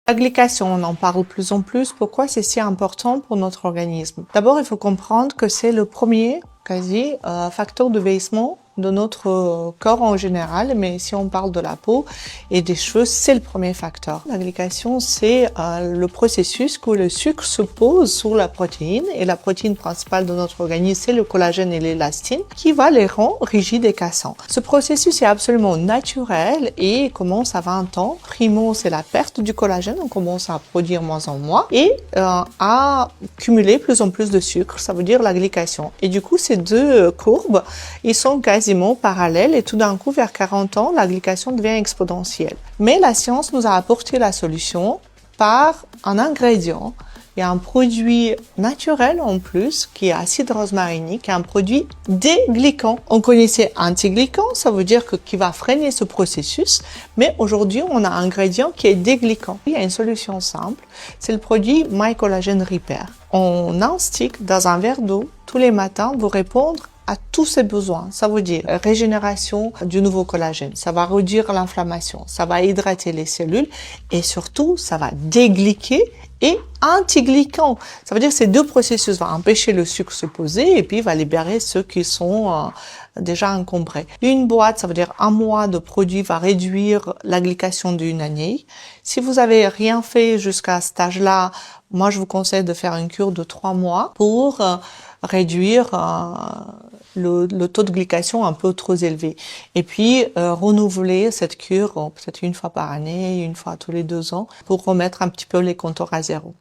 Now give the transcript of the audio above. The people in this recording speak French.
La glycation, on en parle de plus en plus. Pourquoi c'est si important pour notre organisme? D'abord, il faut comprendre que c'est le premier facteur de vieillissement de notre corps en général, mais si on parle de la peau et des cheveux, c'est le premier facteur. La glycation, c'est le processus où le sucre se pose sur la protéine, et la protéine principale de notre organisme, c'est le collagène et l'élastine, qui va les rendre rigides et cassants. Ce processus est absolument naturel et commence à 20 ans. Primo, c'est la perte du collagène, on commence à produire moins en moins et à cumuler plus en plus de sucre, ça veut dire la glycation. Et du coup, ces deux courbes, ils sont quasiment parallèles et tout d'un coup, vers 40 ans, la glycation devient exponentielle. Mais la science nous a apporté la solution par un ingrédient et un produit naturel en plus, qui est acide rosmarinique, un produit déglycant. On connaissait antiglycant, ça veut dire qui va freiner ce processus, mais aujourd'hui, on a un ingrédient qui est déglycant. Il y a une solution simple, c'est le produit MyCollagen Repair. On a un stick dans un verre d'eau tous les matins pour répondre à tous ses besoins. Ça veut dire régénération du nouveau collagène, ça va réduire l'inflammation, ça va hydrater les cellules et surtout, ça va déglyquer et antiglycant. Ça veut dire que ces deux processus vont empêcher le sucre de se poser et puis va libérer ceux qui sont déjà encombrés. Une boîte, ça veut dire un mois de produit va réduire la glycation d'une année. Si vous avez rien fait jusqu'à cet âge-là, moi je vous conseille de faire une cure de 3 mois pour réduire le taux de glycation un peu trop élevé. Et puis, renouveler cette cure peut-être une fois par année, une fois tous les 2 ans, pour remettre un petit peu les compteurs à zéro.